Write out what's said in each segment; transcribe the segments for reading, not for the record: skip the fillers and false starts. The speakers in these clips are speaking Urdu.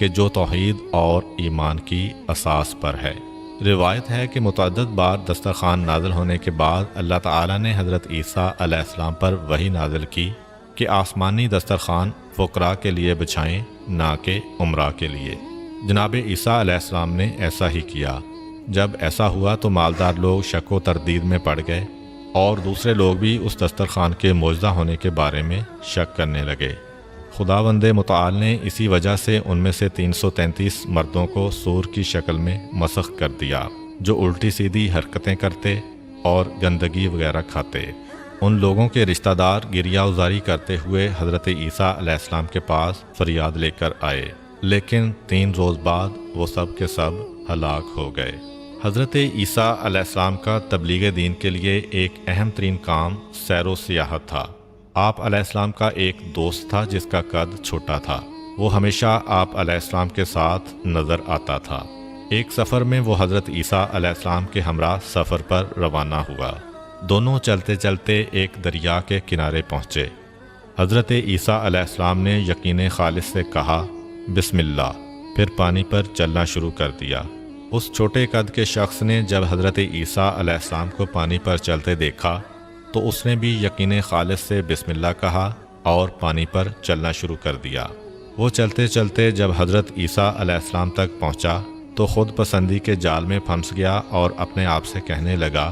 کہ جو توحید اور ایمان کی اساس پر ہے۔ روایت ہے کہ متعدد بار دسترخوان نازل ہونے کے بعد اللہ تعالیٰ نے حضرت عیسیٰ علیہ السلام پر وحی نازل کی کہ آسمانی دسترخوان فقراء کے لیے بچھائیں، نہ کہ عمراء کے لیے۔ جناب عیسیٰ علیہ السلام نے ایسا ہی کیا۔ جب ایسا ہوا تو مالدار لوگ شک و تردید میں پڑ گئے اور دوسرے لوگ بھی اس دسترخوان کے معجزہ ہونے کے بارے میں شک کرنے لگے۔ خداوند متعال نے اسی وجہ سے ان میں سے 333 مردوں کو سور کی شکل میں مسخ کر دیا، جو الٹی سیدھی حرکتیں کرتے اور گندگی وغیرہ کھاتے۔ ان لوگوں کے رشتہ دار گریہ ازاری کرتے ہوئے حضرت عیسیٰ علیہ السلام کے پاس فریاد لے کر آئے، لیکن 3 روز بعد وہ سب کے سب ہلاک ہو گئے۔ حضرت عیسیٰ علیہ السلام کا تبلیغ دین کے لیے ایک اہم ترین کام سیر و سیاحت تھا۔ آپ علیہ السلام کا ایک دوست تھا جس کا قد چھوٹا تھا۔ وہ ہمیشہ آپ علیہ السلام کے ساتھ نظر آتا تھا۔ ایک سفر میں وہ حضرت عیسیٰ علیہ السلام کے ہمراہ سفر پر روانہ ہوا۔ دونوں چلتے چلتے ایک دریا کے کنارے پہنچے۔ حضرت عیسیٰ علیہ السلام نے یقین خالص سے کہا بسم اللہ، پھر پانی پر چلنا شروع کر دیا۔ اس چھوٹے قد کے شخص نے جب حضرت عیسیٰ علیہ السلام کو پانی پر چلتے دیکھا تو اس نے بھی یقین خالص سے بسم اللہ کہا اور پانی پر چلنا شروع کر دیا۔ وہ چلتے چلتے جب حضرت عیسیٰ علیہ السلام تک پہنچا تو خود پسندی کے جال میں پھنس گیا اور اپنے آپ سے کہنے لگا،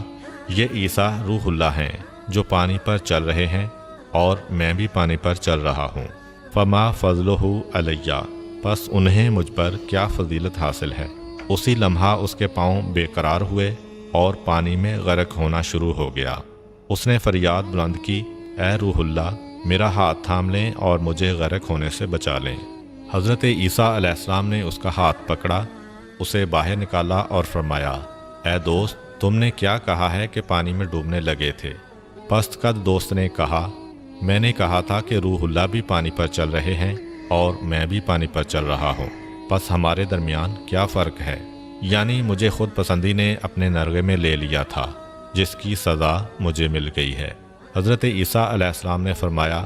یہ عیسیٰ روح اللہ ہیں جو پانی پر چل رہے ہیں اور میں بھی پانی پر چل رہا ہوں۔ فما فضلہ علیہ، پس انہیں مجھ پر کیا فضیلت حاصل ہے۔ اسی لمحہ اس کے پاؤں بے قرار ہوئے اور پانی میں غرق ہونا شروع ہو گیا۔ اس نے فریاد بلند کی، اے روح اللہ، میرا ہاتھ تھام لیں اور مجھے غرق ہونے سے بچا لیں۔ حضرت عیسیٰ علیہ السلام نے اس کا ہاتھ پکڑا، اسے باہر نکالا اور فرمایا، اے دوست، تم نے کیا کہا ہے کہ پانی میں ڈوبنے لگے تھے؟ پست قد دوست نے کہا، میں نے کہا تھا کہ روح اللہ بھی پانی پر چل رہے ہیں اور میں بھی پانی پر چل رہا ہوں، پس ہمارے درمیان کیا فرق ہے؟ یعنی مجھے خود پسندی نے اپنے نرغے میں لے لیا تھا، جس کی سزا مجھے مل گئی ہے۔ حضرت عیسیٰ علیہ السلام نے فرمایا،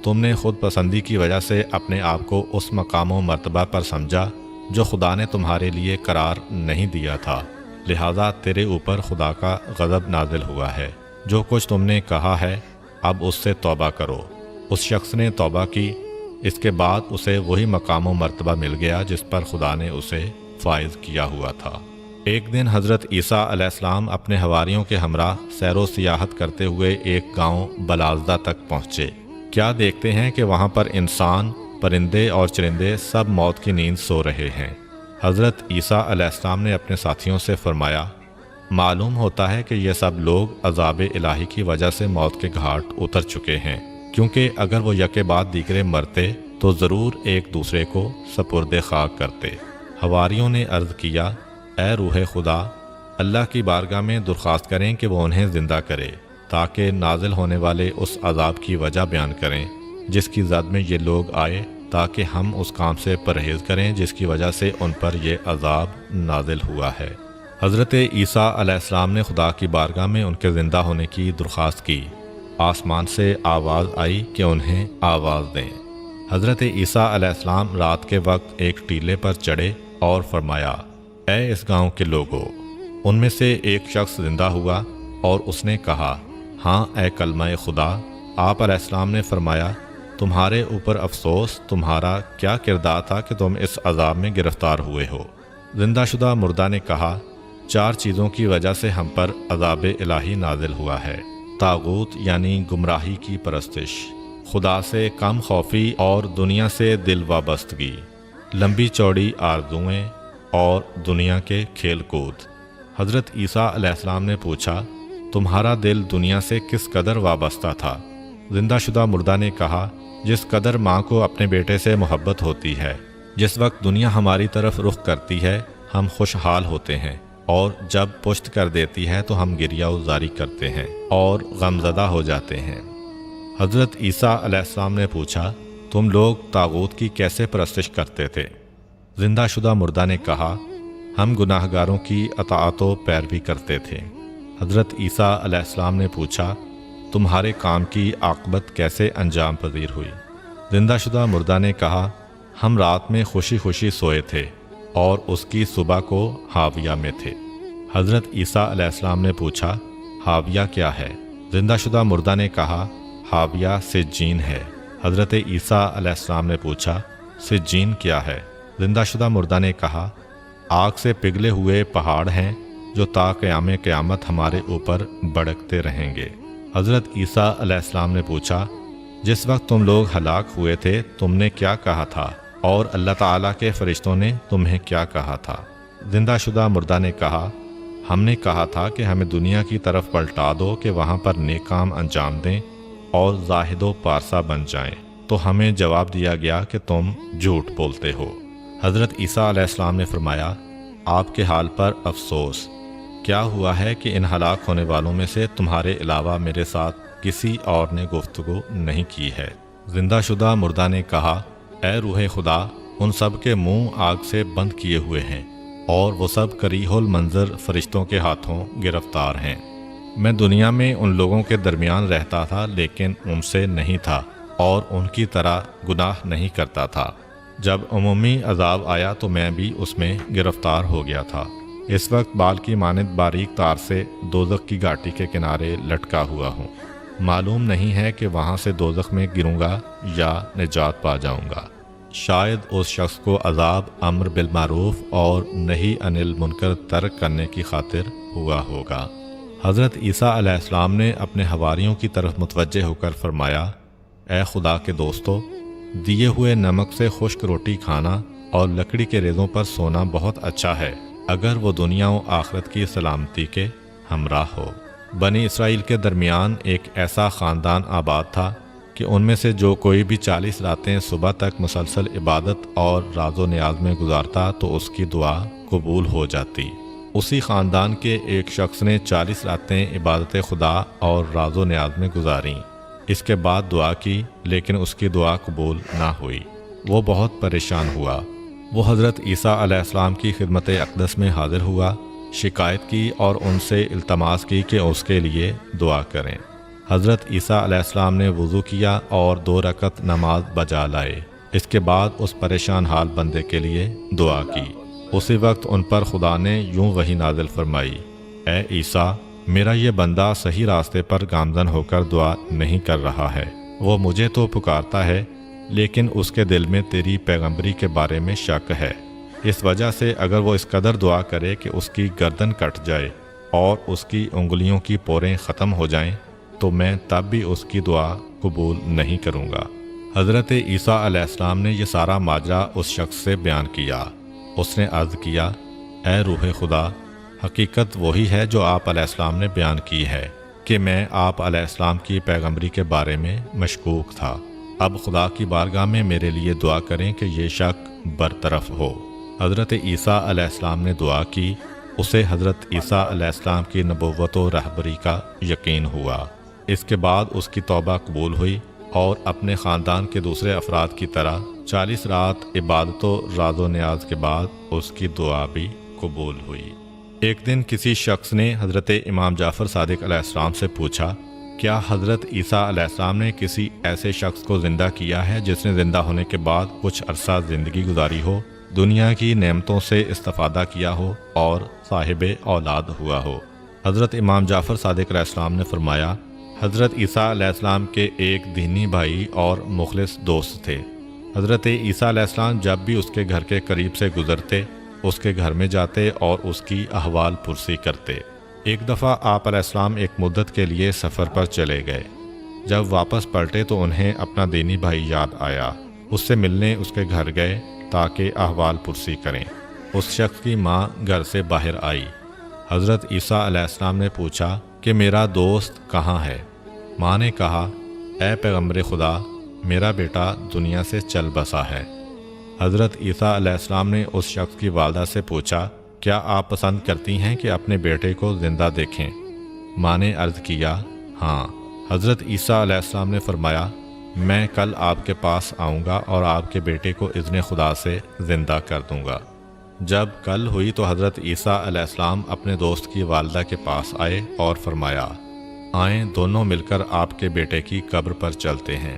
تم نے خود پسندی کی وجہ سے اپنے آپ کو اس مقام و مرتبہ پر سمجھا جو خدا نے تمہارے لیے قرار نہیں دیا تھا، لہذا تیرے اوپر خدا کا غضب نازل ہوا ہے۔ جو کچھ تم نے کہا ہے اب اس سے توبہ کرو۔ اس شخص نے توبہ کی، اس کے بعد اسے وہی مقام و مرتبہ مل گیا جس پر خدا نے اسے فائز کیا ہوا تھا۔ ایک دن حضرت عیسیٰ علیہ السلام اپنے حواریوں کے ہمراہ سیر و سیاحت کرتے ہوئے ایک گاؤں بلازدہ تک پہنچے۔ کیا دیکھتے ہیں کہ وہاں پر انسان، پرندے اور چرندے سب موت کی نیند سو رہے ہیں۔ حضرت عیسیٰ علیہ السلام نے اپنے ساتھیوں سے فرمایا، معلوم ہوتا ہے کہ یہ سب لوگ عذاب الہی کی وجہ سے موت کے گھاٹ اتر چکے ہیں، کیونکہ اگر وہ یکے بعد دیگرے مرتے تو ضرور ایک دوسرے کو سپرد خاک کرتے۔ حواریوں نے عرض کیا، اے روح خدا، اللہ کی بارگاہ میں درخواست کریں کہ وہ انہیں زندہ کرے تاکہ نازل ہونے والے اس عذاب کی وجہ بیان کریں جس کی زد میں یہ لوگ آئے، تاکہ ہم اس کام سے پرہیز کریں جس کی وجہ سے ان پر یہ عذاب نازل ہوا ہے۔ حضرت عیسیٰ علیہ السلام نے خدا کی بارگاہ میں ان کے زندہ ہونے کی درخواست کی۔ آسمان سے آواز آئی کہ انہیں آواز دیں۔ حضرت عیسیٰ علیہ السلام رات کے وقت ایک ٹیلے پر چڑھے اور فرمایا، اے اس گاؤں کے لوگوں۔ ان میں سے ایک شخص زندہ ہوا اور اس نے کہا، ہاں اے کلمہ خدا۔ آپ علیہ السلام نے فرمایا، تمہارے اوپر افسوس، تمہارا کیا کردار تھا کہ تم اس عذاب میں گرفتار ہوئے ہو؟ زندہ شدہ مردہ نے کہا، 4 چیزوں کی وجہ سے ہم پر عذاب الہی نازل ہوا ہے۔ طاغوت یعنی گمراہی کی پرستش، خدا سے کم خوفی اور دنیا سے دل وابستگی، لمبی چوڑی آرزوئیں اور دنیا کے کھیل کود۔ حضرت عیسیٰ علیہ السلام نے پوچھا، تمہارا دل دنیا سے کس قدر وابستہ تھا؟ زندہ شدہ مردہ نے کہا، جس قدر ماں کو اپنے بیٹے سے محبت ہوتی ہے۔ جس وقت دنیا ہماری طرف رخ کرتی ہے ہم خوشحال ہوتے ہیں، اور جب پشت کر دیتی ہے تو ہم گریہ ازاری کرتے ہیں اور غمزدہ ہو جاتے ہیں۔ حضرت عیسیٰ علیہ السلام نے پوچھا، تم لوگ طاغوت کی کیسے پرستش کرتے تھے؟ زندہ شدہ مردہ نے کہا، ہم گناہ گاروں کی اطاعت و پیروی کرتے تھے۔ حضرت عیسیٰ علیہ السلام نے پوچھا، تمہارے کام کی عاقبت کیسے انجام پذیر ہوئی؟ زندہ شدہ مردہ نے کہا، ہم رات میں خوشی خوشی سوئے تھے اور اس کی صبح کو حاویہ میں تھے۔ حضرت عیسیٰ علیہ السلام نے پوچھا، حاویہ کیا ہے؟ زندہ شدہ مردہ نے کہا، حاویہ سجین ہے۔ حضرت عیسیٰ علیہ السلام نے پوچھا، سجین کیا ہے؟ زندہ شدہ مردہ نے کہا، آگ سے پگھلے ہوئے پہاڑ ہیں جو تا قیام قیامت ہمارے اوپر بڑکتے رہیں گے۔ حضرت عیسیٰ علیہ السلام نے پوچھا، جس وقت تم لوگ ہلاک ہوئے تھے تم نے کیا کہا تھا اور اللہ تعالیٰ کے فرشتوں نے تمہیں کیا کہا تھا؟ زندہ شدہ مردہ نے کہا، ہم نے کہا تھا کہ ہمیں دنیا کی طرف پلٹا دو کہ وہاں پر نیک کام انجام دیں اور زاہد و پارسا بن جائیں، تو ہمیں جواب دیا گیا کہ تم جھوٹ بولتے ہو۔ حضرت عیسیٰ علیہ السلام نے فرمایا، آپ کے حال پر افسوس، کیا ہوا ہے کہ ان ہلاک ہونے والوں میں سے تمہارے علاوہ میرے ساتھ کسی اور نے گفتگو نہیں کی ہے؟ زندہ شدہ مردہ نے کہا، اے روح خدا، ان سب کے منہ آگ سے بند کیے ہوئے ہیں اور وہ سب کریہ المنظر فرشتوں کے ہاتھوں گرفتار ہیں۔ میں دنیا میں ان لوگوں کے درمیان رہتا تھا لیکن ان سے نہیں تھا اور ان کی طرح گناہ نہیں کرتا تھا۔ جب عمومی عذاب آیا تو میں بھی اس میں گرفتار ہو گیا تھا۔ اس وقت بال کی مانند باریک تار سے دوزخ کی گھاٹی کے کنارے لٹکا ہوا ہوں۔ معلوم نہیں ہے کہ وہاں سے دوزخ میں گروں گا یا نجات پا جاؤں گا۔ شاید اس شخص کو عذاب امر بالمعروف اور نہی عن المنکر ترک کرنے کی خاطر ہوا ہوگا۔ حضرت عیسیٰ علیہ السلام نے اپنے حواریوں کی طرف متوجہ ہو کر فرمایا، اے خدا کے دوستو، دیے ہوئے نمک سے خشک روٹی کھانا اور لکڑی کے ریزوں پر سونا بہت اچھا ہے اگر وہ دنیا و آخرت کی سلامتی کے ہمراہ ہو۔ بنی اسرائیل کے درمیان ایک ایسا خاندان آباد تھا کہ ان میں سے جو کوئی بھی 40 راتیں صبح تک مسلسل عبادت اور راز و نیاز میں گزارتا تو اس کی دعا قبول ہو جاتی۔ اسی خاندان کے ایک شخص نے 40 راتیں عبادت خدا اور راز و نیاز میں گزاریں۔ اس کے بعد دعا کی لیکن اس کی دعا قبول نہ ہوئی۔ وہ بہت پریشان ہوا۔ وہ حضرت عیسیٰ علیہ السلام کی خدمت اقدس میں حاضر ہوا، شکایت کی اور ان سے التماس کی کہ اس کے لیے دعا کریں۔ حضرت عیسیٰ علیہ السلام نے وضو کیا اور 2 رکعت نماز بجا لائے۔ اس کے بعد اس پریشان حال بندے کے لیے دعا کی۔ اسی وقت ان پر خدا نے یوں وحی نازل فرمائی، اے عیسیٰ، میرا یہ بندہ صحیح راستے پر گامزن ہو کر دعا نہیں کر رہا ہے۔ وہ مجھے تو پکارتا ہے لیکن اس کے دل میں تیری پیغمبری کے بارے میں شک ہے۔ اس وجہ سے اگر وہ اس قدر دعا کرے کہ اس کی گردن کٹ جائے اور اس کی انگلیوں کی پوریں ختم ہو جائیں تو میں تب بھی اس کی دعا قبول نہیں کروں گا۔ حضرت عیسیٰ علیہ السلام نے یہ سارا ماجرا اس شخص سے بیان کیا۔ اس نے عرض کیا، اے روح خدا، حقیقت وہی ہے جو آپ علیہ السلام نے بیان کی ہے کہ میں آپ علیہ السلام کی پیغمبری کے بارے میں مشکوک تھا۔ اب خدا کی بارگاہ میں میرے لیے دعا کریں کہ یہ شک برطرف ہو۔ حضرت عیسیٰ علیہ السلام نے دعا کی۔ اسے حضرت عیسیٰ علیہ السلام کی نبوت و رہبری کا یقین ہوا۔ اس کے بعد اس کی توبہ قبول ہوئی اور اپنے خاندان کے دوسرے افراد کی طرح 40 رات عبادت و راز و نیاز کے بعد اس کی دعا بھی قبول ہوئی۔ ایک دن کسی شخص نے حضرت امام جعفر صادق علیہ السلام سے پوچھا، کیا حضرت عیسیٰ علیہ السلام نے کسی ایسے شخص کو زندہ کیا ہے جس نے زندہ ہونے کے بعد کچھ عرصہ زندگی گزاری ہو، دنیا کی نعمتوں سے استفادہ کیا ہو اور صاحب اولاد ہوا ہو؟ حضرت امام جعفر صادق علیہ السلام نے فرمایا، حضرت عیسیٰ علیہ السلام کے ایک دینی بھائی اور مخلص دوست تھے۔ حضرت عیسیٰ علیہ السلام جب بھی اس کے گھر کے قریب سے گزرتے اس کے گھر میں جاتے اور اس کی احوال پرسی کرتے۔ ایک دفعہ آپ علیہ السلام ایک مدت کے لیے سفر پر چلے گئے۔ جب واپس پلٹے تو انہیں اپنا دینی بھائی یاد آیا۔ اس سے ملنے اس کے گھر گئے تاکہ احوال پرسی کریں۔ اس شخص کی ماں گھر سے باہر آئی۔ حضرت عیسیٰ علیہ السلام نے پوچھا کہ میرا دوست کہاں ہے؟ ماں نے کہا، اے پیغمبر خدا، میرا بیٹا دنیا سے چل بسا ہے۔ حضرت عیسیٰ علیہ السلام نے اس شخص کی والدہ سے پوچھا، کیا آپ پسند کرتی ہیں کہ اپنے بیٹے کو زندہ دیکھیں؟ ماں نے عرض کیا، ہاں۔ حضرت عیسیٰ علیہ السلام نے فرمایا، میں کل آپ کے پاس آؤں گا اور آپ کے بیٹے کو اذن خدا سے زندہ کر دوں گا۔ جب کل ہوئی تو حضرت عیسیٰ علیہ السلام اپنے دوست کی والدہ کے پاس آئے اور فرمایا، آئیں دونوں مل کر آپ کے بیٹے کی قبر پر چلتے ہیں۔